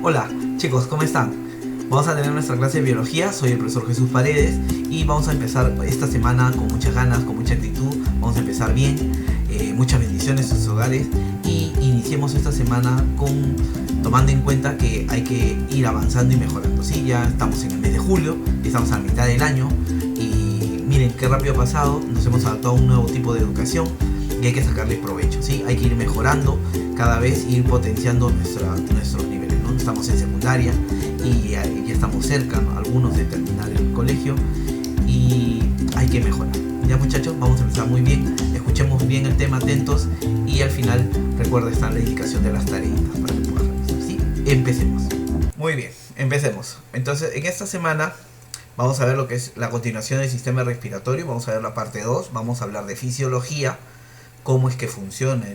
Hola chicos, ¿cómo están? Vamos a tener nuestra clase de biología, soy el profesor Jesús Paredes y vamos a empezar esta semana con muchas ganas, con mucha actitud, vamos a empezar bien, muchas bendiciones en sus hogares y iniciemos esta semana tomando en cuenta que hay que ir avanzando y mejorando. Sí, ya estamos en el mes de julio, estamos a la mitad del año y miren qué rápido ha pasado, nos hemos adaptado a un nuevo tipo de educación y hay que sacarle provecho, ¿sí? Hay que ir mejorando cada vez, ir potenciando nuestros niveles, ¿no? Estamos en secundaria y ya estamos cerca, ¿no? Algunos de terminar el colegio y hay que mejorar. Ya muchachos, vamos a empezar muy bien, escuchemos bien el tema, atentos y al final recuerda estar la indicación de las tareitas para que puedas revisar, ¿sí? Empecemos. Muy bien, empecemos. Entonces en esta semana vamos a ver lo que es la continuación del sistema respiratorio, vamos a ver la parte 2, vamos a hablar de fisiología, cómo es que funciona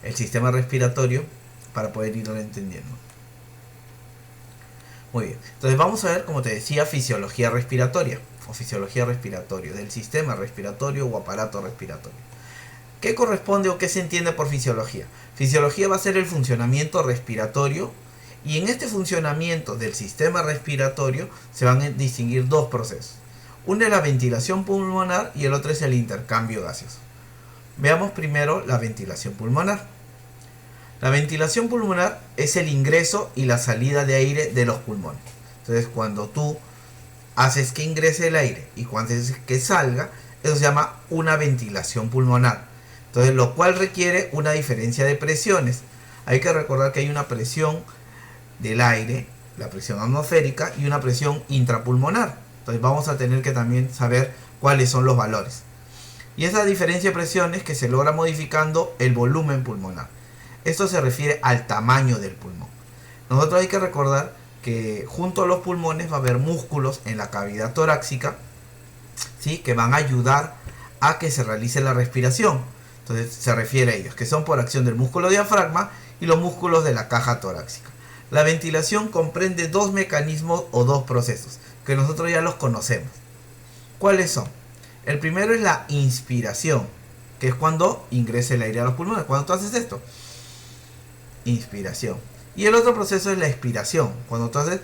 el sistema respiratorio para poder irlo entendiendo. Muy bien, entonces vamos a ver, como te decía, fisiología respiratoria o fisiología respiratoria del sistema respiratorio o aparato respiratorio. ¿Qué corresponde o qué se entiende por fisiología? Fisiología va a ser el funcionamiento respiratorio y en este funcionamiento del sistema respiratorio se van a distinguir dos procesos. Uno es la ventilación pulmonar y el otro es el intercambio gaseoso. Veamos primero la ventilación pulmonar. La ventilación pulmonar es el ingreso y la salida de aire de los pulmones. Entonces, cuando tú haces que ingrese el aire y cuando haces que salga, eso se llama una ventilación pulmonar. Entonces, lo cual requiere una diferencia de presiones. Hay que recordar que hay una presión del aire, la presión atmosférica, y una presión intrapulmonar. Entonces, vamos a tener que también saber cuáles son los valores. Y esa diferencia de presiones que se logra modificando el volumen pulmonar. Esto se refiere al tamaño del pulmón. Nosotros hay que recordar que junto a los pulmones va a haber músculos en la cavidad torácica, ¿sí? Que van a ayudar a que se realice la respiración. Entonces se refiere a ellos, que son por acción del músculo diafragma y los músculos de la caja torácica. La ventilación comprende dos mecanismos o dos procesos, que nosotros ya los conocemos. ¿Cuáles son? El primero es la inspiración, que es cuando ingresa el aire a los pulmones. Cuando tú haces esto, inspiración. Y el otro proceso es la expiración, cuando tú haces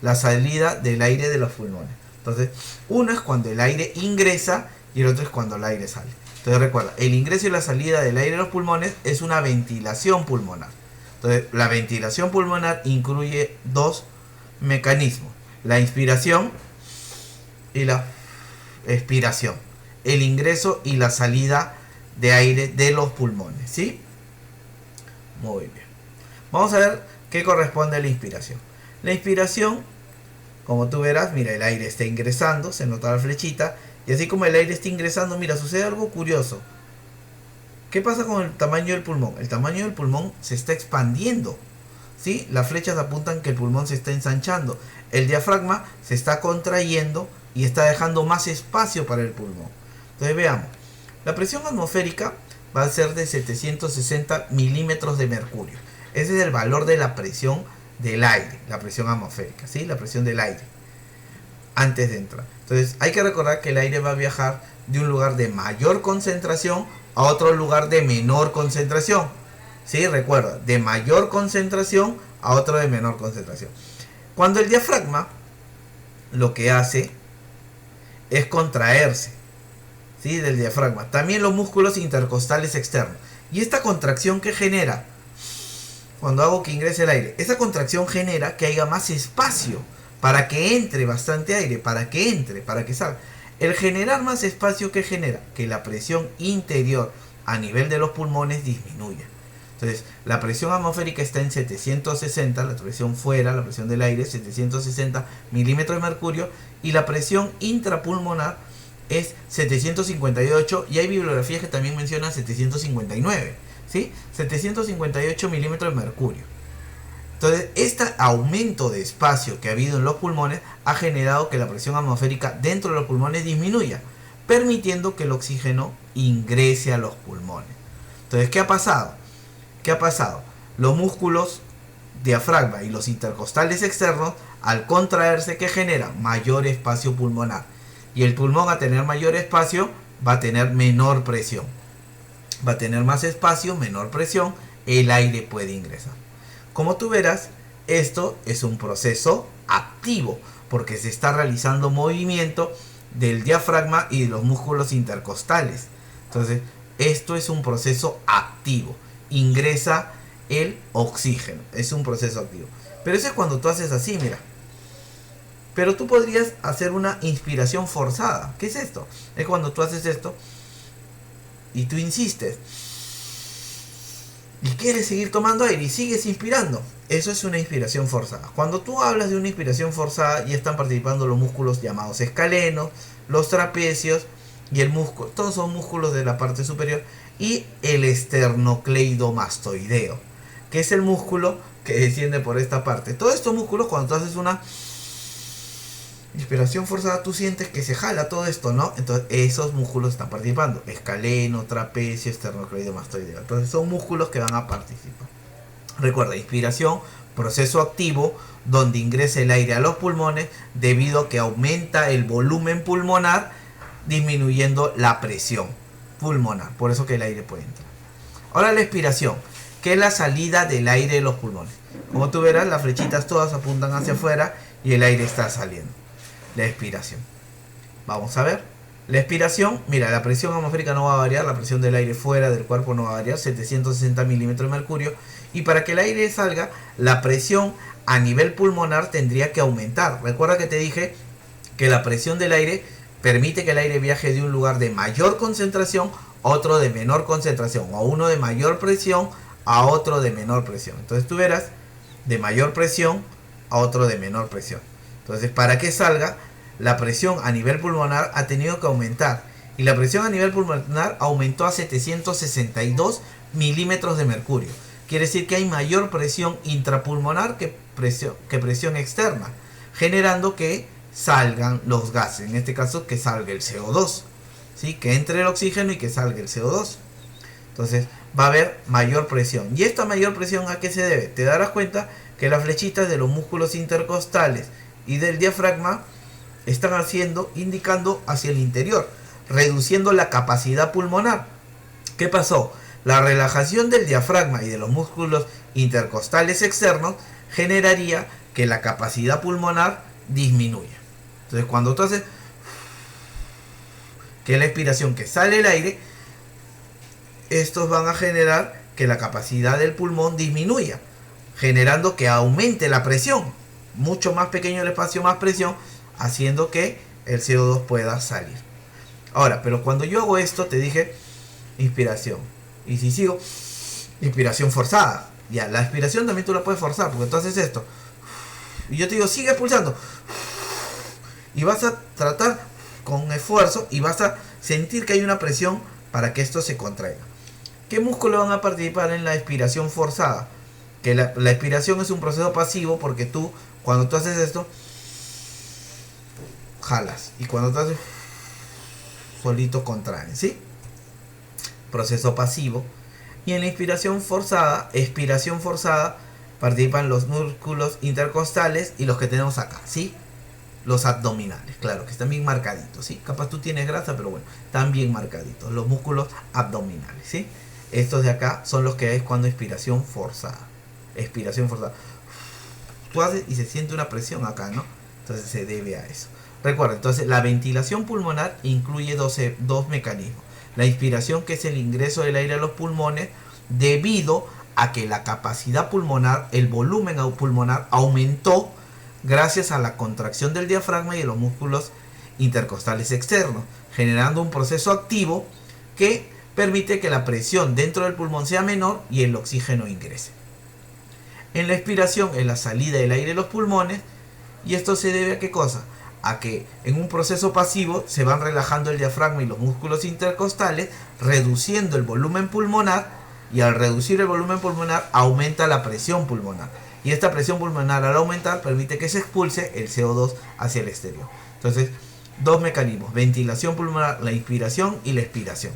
la salida del aire de los pulmones. Entonces, uno es cuando el aire ingresa y el otro es cuando el aire sale. Entonces recuerda, el ingreso y la salida del aire de los pulmones es una ventilación pulmonar. Entonces, la ventilación pulmonar incluye dos mecanismos: la inspiración y la expiración, el ingreso y la salida de aire de los pulmones, ¿sí? Muy bien. Vamos a ver qué corresponde a la inspiración. La inspiración, como tú verás, mira, el aire está ingresando, se nota la flechita, y así como el aire está ingresando, mira, sucede algo curioso. ¿Qué pasa con el tamaño del pulmón? El tamaño del pulmón se está expandiendo, ¿sí? Las flechas apuntan que el pulmón se está ensanchando. El diafragma se está contrayendo y está dejando más espacio para el pulmón. Entonces veamos, la presión atmosférica va a ser de 760 milímetros de mercurio. Ese es el valor de la presión del aire, la presión atmosférica, ¿sí? La presión del aire antes de entrar. Entonces hay que recordar que el aire va a viajar de un lugar de mayor concentración a otro lugar de menor concentración, ¿sí? Recuerda, de mayor concentración a otro de menor concentración. Cuando el diafragma lo que hace es contraerse, ¿sí? Del diafragma, también los músculos intercostales externos, y esta contracción que genera cuando hago que ingrese el aire, esa contracción genera que haya más espacio para que entre bastante aire, para que salga. El generar más espacio, que genera que la presión interior a nivel de los pulmones disminuya. Entonces, la presión atmosférica está en 760, la presión fuera, la presión del aire, 760 milímetros de mercurio, y la presión intrapulmonar es 758, y hay bibliografías que también mencionan 759, ¿sí? 758 milímetros de mercurio. Entonces, este aumento de espacio que ha habido en los pulmones ha generado que la presión atmosférica dentro de los pulmones disminuya, permitiendo que el oxígeno ingrese a los pulmones. Entonces, ¿qué ha pasado? Los músculos diafragma y los intercostales externos, al contraerse, que generan mayor espacio pulmonar. Y el pulmón, a tener mayor espacio, va a tener menor presión. Va a tener más espacio, menor presión, el aire puede ingresar. Como tú verás, esto es un proceso activo, porque se está realizando movimiento del diafragma y de los músculos intercostales. Entonces, esto es un proceso activo. Ingresa el oxígeno. Es un proceso activo. Pero eso es cuando tú haces así, mira. Pero tú podrías hacer una inspiración forzada. ¿Qué es esto? Es cuando tú haces esto y tú insistes y quieres seguir tomando aire y sigues inspirando. Eso es una inspiración forzada. Cuando tú hablas de una inspiración forzada, ya están participando los músculos llamados escalenos, los trapecios y el músculo. Todos son músculos de la parte superior. Y el esternocleidomastoideo, que es el músculo que desciende por esta parte. Todos estos músculos, cuando tú haces una inspiración forzada, tú sientes que se jala todo esto, ¿no? Entonces esos músculos están participando. Escaleno, trapecio, esternocleidomastoideo. Entonces son músculos que van a participar. Recuerda, inspiración, proceso activo, donde ingresa el aire a los pulmones debido a que aumenta el volumen pulmonar, disminuyendo la presión pulmonar. Por eso que el aire puede entrar. Ahora la expiración, que es la salida del aire de los pulmones. Como tú verás, las flechitas todas apuntan hacia afuera y el aire está saliendo. La expiración. Vamos a ver. La expiración, mira, la presión atmosférica no va a variar, la presión del aire fuera del cuerpo no va a variar, 760 milímetros de mercurio. Y para que el aire salga, la presión a nivel pulmonar tendría que aumentar. Recuerda que te dije que la presión del aire permite que el aire viaje de un lugar de mayor concentración a otro de menor concentración, o uno de mayor presión a otro de menor presión. Entonces tú verás, de mayor presión a otro de menor presión. Entonces, para que salga, la presión a nivel pulmonar ha tenido que aumentar. Y la presión a nivel pulmonar aumentó a 762 milímetros de mercurio. Quiere decir que hay mayor presión intrapulmonar que presión externa, generando que salgan los gases. En este caso, que salga el CO2. ¿Sí? Que entre el oxígeno y que salga el CO2. Entonces, va a haber mayor presión. ¿Y esta mayor presión a qué se debe? Te darás cuenta que las flechitas de los músculos intercostales y del diafragma están indicando hacia el interior, reduciendo la capacidad pulmonar. ¿Qué pasó? La relajación del diafragma y de los músculos intercostales externos generaría que la capacidad pulmonar disminuya. Entonces, cuando tú haces que es la expiración, que sale el aire, estos van a generar que la capacidad del pulmón disminuya, generando que aumente la presión. Mucho más pequeño el espacio, más presión, haciendo que el CO2 pueda salir. Ahora, pero cuando yo hago esto, te dije inspiración. Y si sigo, inspiración forzada. Ya, la expiración también tú la puedes forzar, porque tú haces esto. Y yo te digo, sigue pulsando. Y vas a tratar con esfuerzo y vas a sentir que hay una presión para que esto se contraiga. ¿Qué músculos van a participar en la expiración forzada? Que la expiración es un proceso pasivo, porque tú, cuando tú haces esto, jalas. Y cuando tú haces, solito contraen, ¿sí? Proceso pasivo. Y en la expiración forzada, participan los músculos intercostales y los que tenemos acá, ¿sí? Los abdominales, claro, que están bien marcaditos, ¿sí? Capaz tú tienes grasa, pero bueno, están bien marcaditos. Los músculos abdominales, ¿sí? Estos de acá son los que es cuando expiración forzada. Expiración forzada. Tú haces y se siente una presión acá, ¿no? Entonces se debe a eso. Recuerda, entonces la ventilación pulmonar incluye dos mecanismos. La inspiración, que es el ingreso del aire a los pulmones, debido a que la capacidad pulmonar, el volumen pulmonar aumentó gracias a la contracción del diafragma y de los músculos intercostales externos, generando un proceso activo que permite que la presión dentro del pulmón sea menor y el oxígeno ingrese. En la expiración es la salida del aire de los pulmones, y esto se debe a qué cosa? A que en un proceso pasivo se van relajando el diafragma y los músculos intercostales, reduciendo el volumen pulmonar, y al reducir el volumen pulmonar aumenta la presión pulmonar. Y esta presión pulmonar, al aumentar, permite que se expulse el CO2 hacia el exterior. Entonces, dos mecanismos: ventilación pulmonar, la inspiración y la expiración.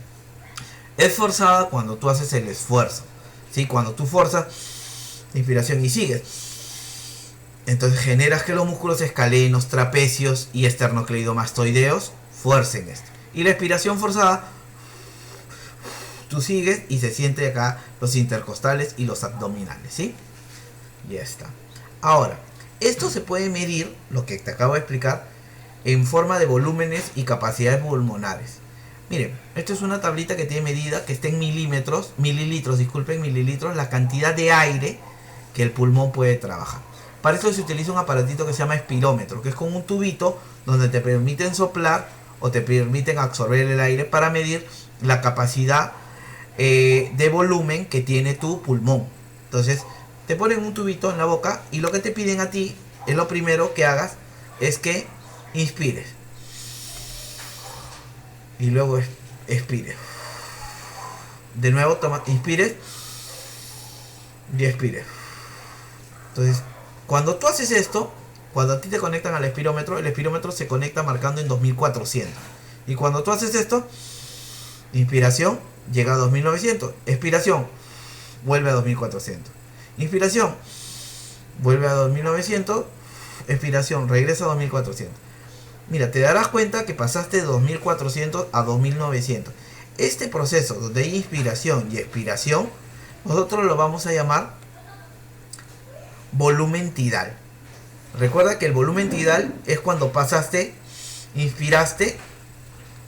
Es forzada cuando tú haces el esfuerzo, ¿sí? Cuando tú forzas inspiración y sigues, entonces generas que los músculos escalenos, trapecios y esternocleidomastoideos fuercen esto. Y la expiración forzada, tú sigues y se siente acá los intercostales y los abdominales, ¿sí? Ya está. Ahora, esto se puede medir, lo que te acabo de explicar, en forma de volúmenes y capacidades pulmonares. Miren, esto es una tablita que tiene medida, que está en mililitros, la cantidad de aire que el pulmón puede trabajar. Para eso se utiliza un aparatito que se llama espirómetro, que es como un tubito donde te permiten soplar o te permiten absorber el aire para medir la capacidad de volumen que tiene tu pulmón. Entonces, te ponen un tubito en la boca y lo que te piden a ti, es lo primero que hagas, es que inspires. Y luego expires. De nuevo, inspires y expires. Entonces, cuando tú haces esto, cuando a ti te conectan al espirómetro, el espirómetro se conecta marcando en 2400. Y cuando tú haces esto, inspiración, llega a 2900. Expiración, vuelve a 2400. Inspiración, vuelve a 2900. Expiración, regresa a 2400. Mira, te darás cuenta que pasaste de 2400 a 2900. Este proceso donde hay inspiración y expiración, nosotros lo vamos a llamar volumen tidal. Recuerda que el volumen tidal es cuando pasaste, inspiraste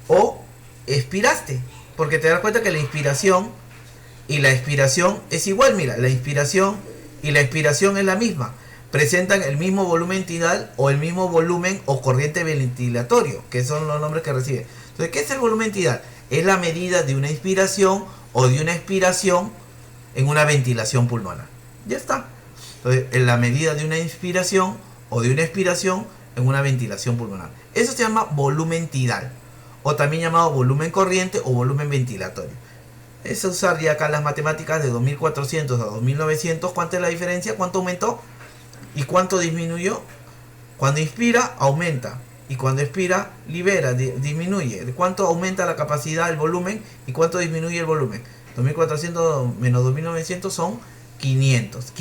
o expiraste. Porque te das cuenta que la inspiración y la expiración es igual. Mira, la inspiración y la expiración es la misma. Presentan el mismo volumen tidal o el mismo volumen o corriente ventilatorio, que son los nombres que recibe. Entonces, ¿qué es el volumen tidal? Es la medida de una inspiración o de una expiración en una ventilación pulmonar. Ya está. Entonces, en la medida de una inspiración o de una expiración en una ventilación pulmonar. Eso se llama volumen tidal, o también llamado volumen corriente o volumen ventilatorio. Es usar ya acá las matemáticas de 2400 a 2900. ¿Cuánta es la diferencia? ¿Cuánto aumentó? ¿Y cuánto disminuyó? Cuando inspira, aumenta. Y cuando expira, libera, disminuye. ¿Cuánto aumenta la capacidad, el volumen? ¿Y cuánto disminuye el volumen? 2400 menos 2900 son 500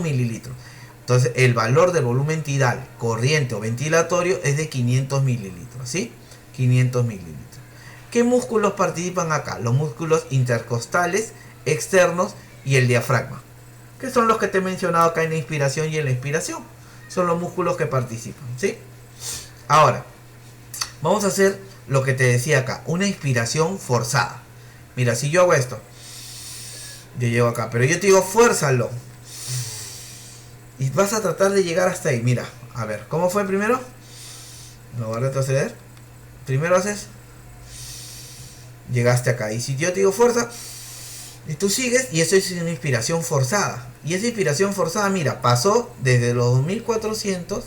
mililitros. Entonces, el valor del volumen tidal, corriente o ventilatorio es de 500 mililitros. ¿Sí? 500 mililitros. ¿Qué músculos participan acá? Los músculos intercostales, externos y el diafragma, que son los que te he mencionado acá en la inspiración y en la expiración. Son los músculos que participan, ¿sí? Ahora, vamos a hacer lo que te decía acá, una inspiración forzada. Mira, si yo hago esto, yo llego acá, pero yo te digo, fuérzalo. Y vas a tratar de llegar hasta ahí. Mira, a ver, ¿cómo fue primero? No voy a retroceder. Primero haces, llegaste acá. Y si yo te digo fuerza, y tú sigues, y eso es una inspiración forzada. Y esa inspiración forzada, mira, pasó desde los 2400,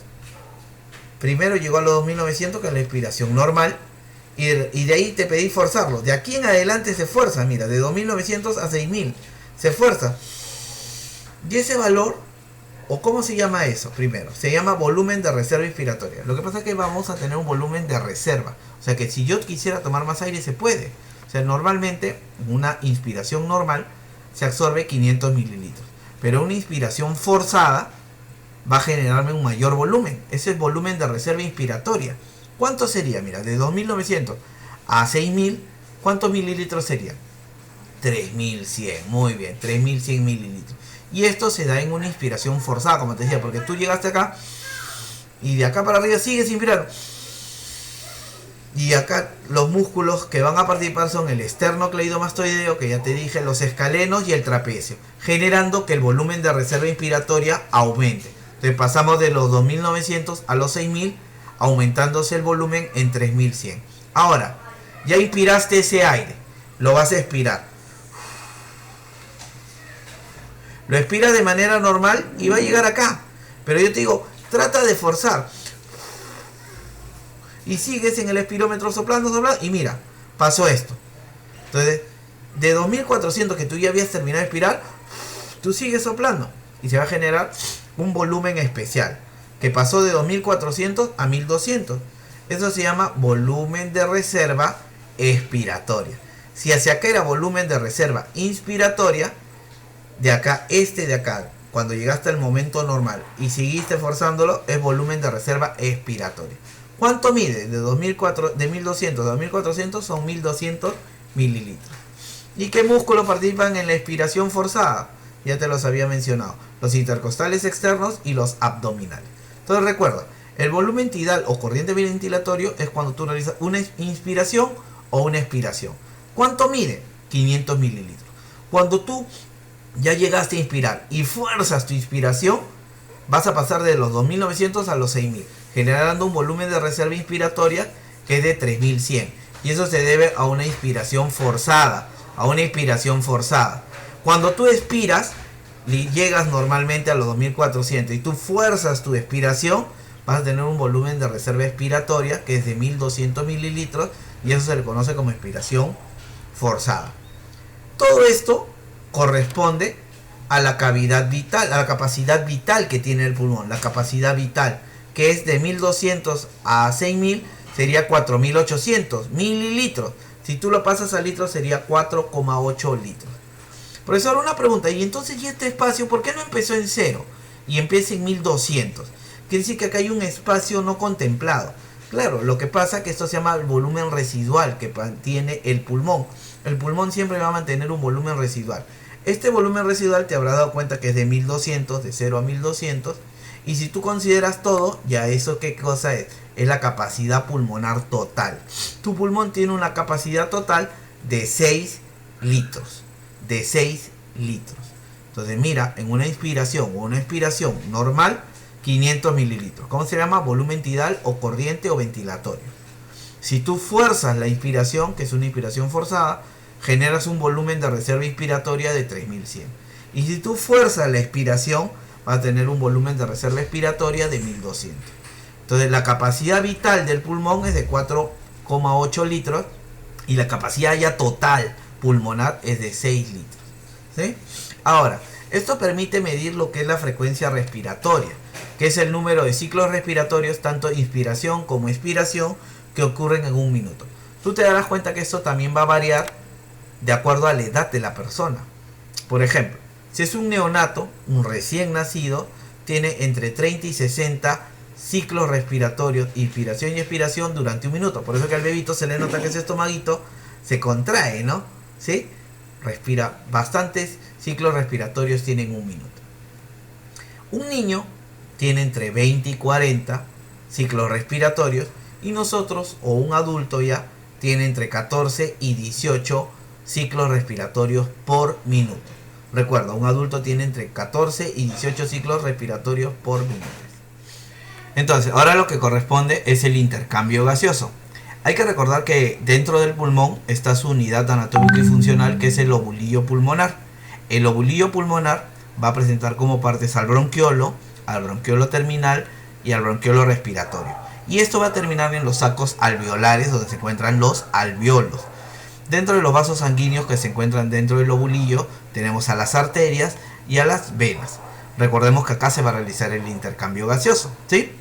primero llegó a los 2900, que es la inspiración normal, y de ahí te pedí forzarlo. De aquí en adelante se fuerza, mira, de 2900 a 6000, se fuerza. Y ese valor, o ¿cómo se llama eso? Primero, se llama volumen de reserva inspiratoria. Lo que pasa es que vamos a tener un volumen de reserva. O sea que si yo quisiera tomar más aire, se puede. O sea, normalmente, una inspiración normal se absorbe 500 mililitros. Pero una inspiración forzada va a generarme un mayor volumen. Ese es volumen de reserva inspiratoria. ¿Cuánto sería? Mira, de 2900 a 6000, ¿cuántos mililitros serían? 3100, muy bien, 3100 mililitros. Y esto se da en una inspiración forzada, como te decía, porque tú llegaste acá y de acá para arriba sigues inspirando. Y acá los músculos que van a participar son el esternocleidomastoideo, que ya te dije, los escalenos y el trapecio, generando que el volumen de reserva inspiratoria aumente. Entonces pasamos de los 2900 a los 6000, aumentándose el volumen en 3100. Ahora, ya inspiraste ese aire, lo vas a expirar. Lo expiras de manera normal y va a llegar acá. Pero yo te digo, trata de forzar. Y sigues en el espirómetro soplando, y mira, pasó esto. Entonces, de 2400 que tú ya habías terminado de expirar, tú sigues soplando. Y se va a generar un volumen especial, que pasó de 2400 a 1200. Eso se llama volumen de reserva expiratoria. Si hacia acá era volumen de reserva inspiratoria, de acá, de acá, cuando llegaste al momento normal y seguiste forzándolo, es volumen de reserva expiratoria. ¿Cuánto mide? De 1200 a 2400 son 1200 mililitros. ¿Y qué músculos participan en la expiración forzada? Ya te los había mencionado. Los intercostales externos y los abdominales. Entonces recuerda, el volumen tidal o corriente ventilatorio es cuando tú realizas una inspiración o una expiración. ¿Cuánto mide? 500 mililitros. Cuando tú ya llegaste a inspirar y fuerzas tu inspiración, vas a pasar de los 2900 a los 6000, generando un volumen de reserva inspiratoria que es de 3100. Y eso se debe a una inspiración forzada. Cuando tú expiras, llegas normalmente a los 2400 y tú fuerzas tu expiración, vas a tener un volumen de reserva expiratoria que es de 1200 mililitros y eso se le conoce como expiración forzada. Todo esto corresponde a la cavidad vital, a la capacidad vital que tiene el pulmón. La capacidad vital, que es de 1200 a 6000, sería 4800 mililitros. Si tú lo pasas a litros, sería 4,8 litros. Profesor, una pregunta. ¿Y entonces y este espacio, por qué no empezó en 0 y empieza en 1200? Quiere decir que acá hay un espacio no contemplado. Claro, lo que pasa es que esto se llama el volumen residual que tiene el pulmón. El pulmón siempre va a mantener un volumen residual. Este volumen residual te habrás dado cuenta que es de 1200, de 0 a 1200. Y si tú consideras todo, ya eso qué cosa es. Es la capacidad pulmonar total. Tu pulmón tiene una capacidad total de 6 litros. De 6 litros. Entonces mira, en una inspiración o una expiración normal, 500 mililitros. ¿Cómo se llama? Volumen tidal o corriente o ventilatorio. Si tú fuerzas la inspiración, que es una inspiración forzada, generas un volumen de reserva inspiratoria de 3100. Y si tú fuerzas la expiración, vas a tener un volumen de reserva expiratoria de 1200. Entonces la capacidad vital del pulmón es de 4,8 litros y la capacidad ya total pulmonar es de 6 litros. ¿Sí? Ahora, esto permite medir lo que es la frecuencia respiratoria, que es el número de ciclos respiratorios, tanto inspiración como expiración, que ocurren en un minuto. Tú te darás cuenta que esto también va a variar de acuerdo a la edad de la persona. Por ejemplo, si es un neonato, un recién nacido, tiene entre 30 y 60 ciclos respiratorios, inspiración y expiración durante un minuto. Por eso que al bebito se le nota que ese estomaguito se contrae, ¿no? ¿Sí? Respira bastantes ciclos respiratorios tienen un minuto. Un niño tiene entre 20 y 40 ciclos respiratorios y nosotros, o un adulto ya, tiene entre 14 y 18 ciclos respiratorios por minuto. Recuerda, un adulto tiene entre 14 y 18 ciclos respiratorios por minuto. Entonces, ahora lo que corresponde es el intercambio gaseoso. Hay que recordar que dentro del pulmón está su unidad anatómica y funcional, que es el lobulillo pulmonar. El lobulillo pulmonar va a presentar como partes al bronquiolo terminal y al bronquiolo respiratorio. Y esto va a terminar en los sacos alveolares, donde se encuentran los alveolos. Dentro de los vasos sanguíneos que se encuentran dentro del lobulillo, tenemos a las arterias y a las venas. Recordemos que acá se va a realizar el intercambio gaseoso, ¿sí?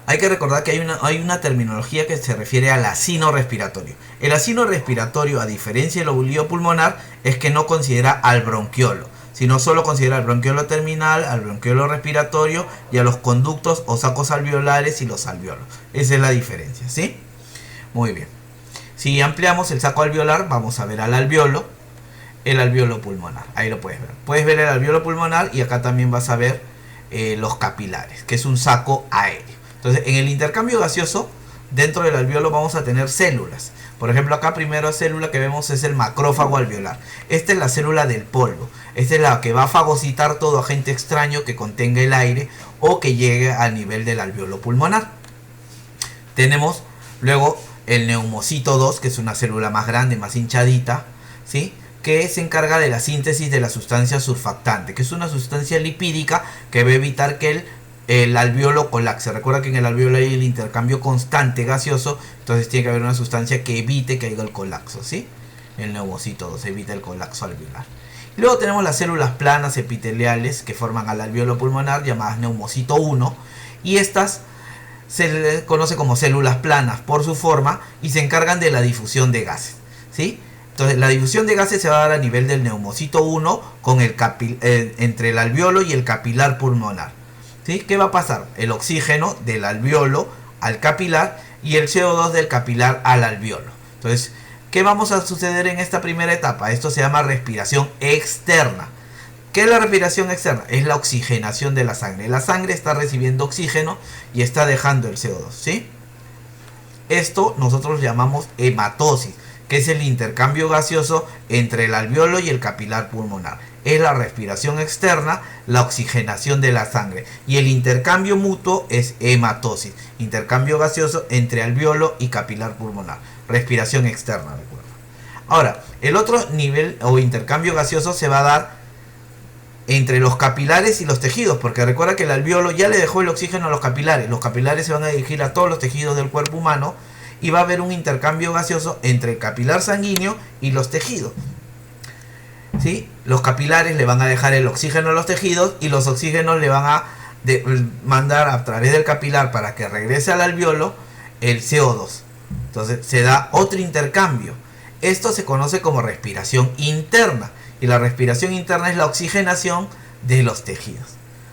Hay que recordar que hay una terminología que se refiere al acino respiratorio. El acino respiratorio, a diferencia del lobulillo pulmonar, es que no considera al bronquiolo, sino solo considera al bronquiolo terminal, al bronquiolo respiratorio y a los conductos o sacos alveolares y los alveolos. Esa es la diferencia, ¿sí? Muy bien. Si ampliamos el saco alveolar, vamos a ver al alveolo, el alveolo pulmonar. Ahí lo puedes ver. Puedes ver el alveolo pulmonar y acá también vas a ver los capilares, que es un saco aéreo. Entonces, en el intercambio gaseoso, dentro del alveolo vamos a tener células. Por ejemplo, acá primera célula que vemos es el macrófago alveolar. Esta es la célula del polvo. Esta es la que va a fagocitar todo agente extraño que contenga el aire o que llegue al nivel del alveolo pulmonar. Tenemos luego el neumocito 2, que es una célula más grande, más hinchadita, ¿sí?, que se encarga de la síntesis de la sustancia surfactante, que es una sustancia lipídica que va a evitar que el alveolo colapse. Recuerda que en el alveolo hay el intercambio constante gaseoso, entonces tiene que haber una sustancia que evite que haya el colapso, ¿sí? El neumocito 2 evita el colapso alveolar. Y luego tenemos las células planas epiteliales que forman al alveolo pulmonar, llamadas neumocito 1, y estas se les conoce como células planas por su forma y se encargan de la difusión de gases, ¿sí? Entonces la difusión de gases se va a dar a nivel del neumocito 1 con entre el alveolo y el capilar pulmonar, ¿sí? ¿Qué va a pasar? El oxígeno del alveolo al capilar y el CO2 del capilar al alveolo. Entonces, ¿qué vamos a suceder en esta primera etapa? Esto se llama respiración externa. ¿Qué es la respiración externa? Es la oxigenación de la sangre. La sangre está recibiendo oxígeno y está dejando el CO2, ¿sí? Esto nosotros llamamos hematosis, que es el intercambio gaseoso entre el alveolo y el capilar pulmonar. Es la respiración externa, la oxigenación de la sangre. Y el intercambio mutuo es hematosis, intercambio gaseoso entre alveolo y capilar pulmonar. Respiración externa, recuerda. Ahora, el otro nivel o intercambio gaseoso se va a dar entre los capilares y los tejidos, porque recuerda que el alveolo ya le dejó el oxígeno a los capilares se van a dirigir a todos los tejidos del cuerpo humano y va a haber un intercambio gaseoso entre el capilar sanguíneo y los tejidos, ¿sí? Los capilares le van a dejar el oxígeno a los tejidos y los oxígenos le van a mandar a través del capilar para que regrese al alveolo el CO2. Entonces se da otro intercambio. Esto se conoce como respiración interna. Y la respiración interna es la oxigenación de los tejidos.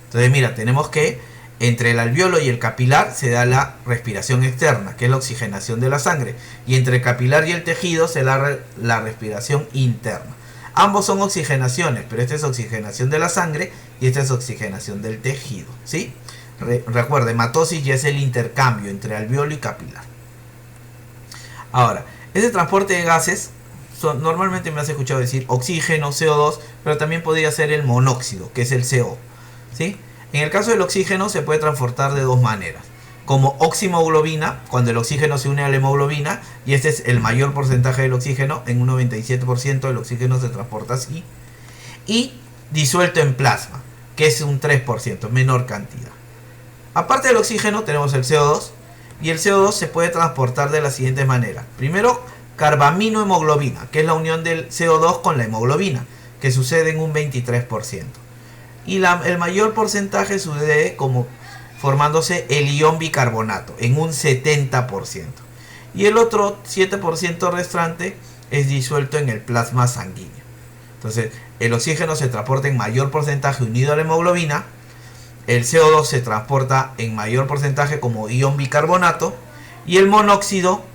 Entonces mira, tenemos que entre el alveolo y el capilar se da la respiración externa, que es la oxigenación de la sangre. Y entre el capilar y el tejido se da la respiración interna. Ambos son oxigenaciones, pero esta es oxigenación de la sangre y esta es oxigenación del tejido, ¿sí? Recuerda, hematosis ya es el intercambio entre alveolo y capilar. Ahora, ese transporte de gases, normalmente me has escuchado decir oxígeno, CO2, pero también podría ser el monóxido, que es el CO, ¿sí? En el caso del oxígeno se puede transportar de dos maneras. Como oximoglobina, cuando el oxígeno se une a la hemoglobina, y este es el mayor porcentaje del oxígeno, en un 97% el oxígeno se transporta así. Y disuelto en plasma, que es un 3%, menor cantidad. Aparte del oxígeno tenemos el CO2, y el CO2 se puede transportar de la siguiente manera. Primero, carbaminohemoglobina, que es la unión del CO2 con la hemoglobina, que sucede en un 23%. Y el mayor porcentaje sucede como formándose el ion bicarbonato, en un 70%. Y el otro 7% restante es disuelto en el plasma sanguíneo. Entonces, el oxígeno se transporta en mayor porcentaje unido a la hemoglobina, el CO2 se transporta en mayor porcentaje como ion bicarbonato, y el monóxido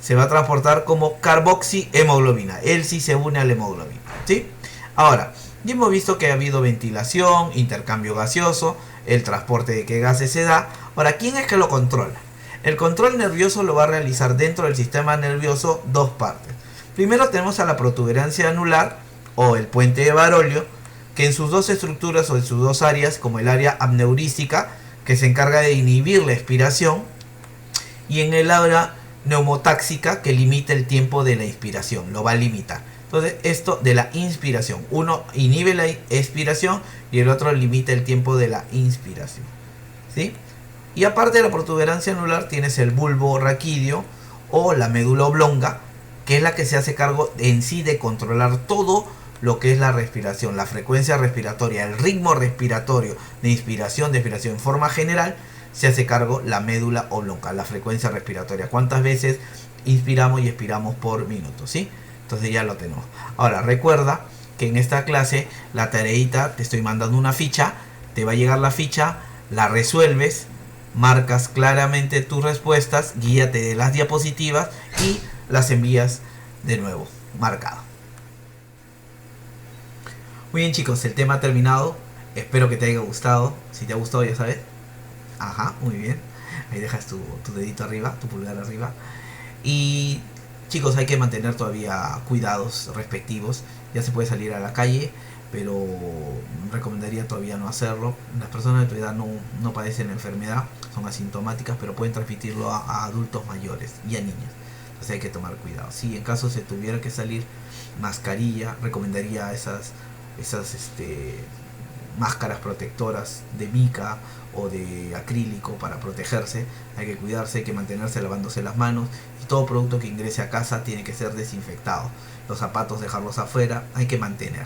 se va a transportar como carboxihemoglobina. Él sí se une a la hemoglobina, ¿sí? Ahora, ya hemos visto que ha habido ventilación, intercambio gaseoso, el transporte de qué gases se da. Ahora, ¿quién es que lo controla? El control nervioso lo va a realizar dentro del sistema nervioso dos partes. Primero tenemos a la protuberancia anular o el puente de Barolio, que en sus dos estructuras o en sus dos áreas, como el área amneurística, que se encarga de inhibir la expiración, y en el área neumotáxica, que limita el tiempo de la inspiración, lo va a limitar. Entonces, esto de la inspiración, uno inhibe la expiración y el otro limita el tiempo de la inspiración, ¿sí? Y aparte de la protuberancia anular tienes el bulbo raquídeo o la médula oblonga, que es la que se hace cargo en sí de controlar todo lo que es la respiración, la frecuencia respiratoria, el ritmo respiratorio de inspiración, de expiración en forma general. Se hace cargo la médula oblonga, la frecuencia respiratoria, cuántas veces inspiramos y expiramos por minuto, ¿sí? Entonces ya lo tenemos. Ahora recuerda que en esta clase la tareita, te estoy mandando una ficha, te va a llegar la ficha, la resuelves, marcas claramente tus respuestas, guíate de las diapositivas y las envías de nuevo marcado. Muy bien, chicos, el tema ha terminado. Espero que te haya gustado. Si te ha gustado, ya sabes. Ajá, muy bien. Ahí dejas tu dedito arriba, tu pulgar arriba. Y chicos, hay que mantener todavía cuidados respectivos. Ya se puede salir a la calle, pero recomendaría todavía no hacerlo. Las personas de tu edad no padecen la enfermedad, son asintomáticas, pero pueden transmitirlo a adultos mayores y a niños. Entonces hay que tomar cuidado. Si en caso se tuviera que salir, mascarilla, recomendaría esas máscaras protectoras de mica o de acrílico para protegerse. Hay que cuidarse, hay que mantenerse lavándose las manos, y todo producto que ingrese a casa tiene que ser desinfectado. Los zapatos dejarlos afuera, hay que mantener.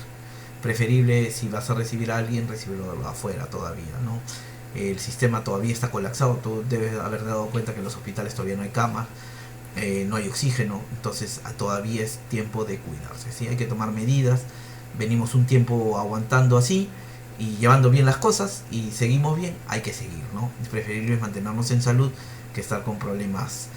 Preferible, si vas a recibir a alguien, recibirlo afuera todavía, ¿no? El sistema todavía está colapsado. Tú debes haber dado cuenta que en los hospitales todavía no hay camas, no hay oxígeno, entonces todavía es tiempo de cuidarse, ¿sí? Hay que tomar medidas. Venimos un tiempo aguantando así y llevando bien las cosas y seguimos bien, hay que seguir, ¿no? Es preferible mantenernos en salud que estar con problemas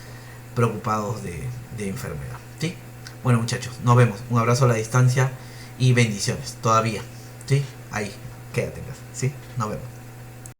preocupados de enfermedad, ¿sí? Bueno, muchachos, nos vemos. Un abrazo a la distancia y bendiciones todavía, ¿sí? ahí, quédate en casa, ¿sí? Nos vemos.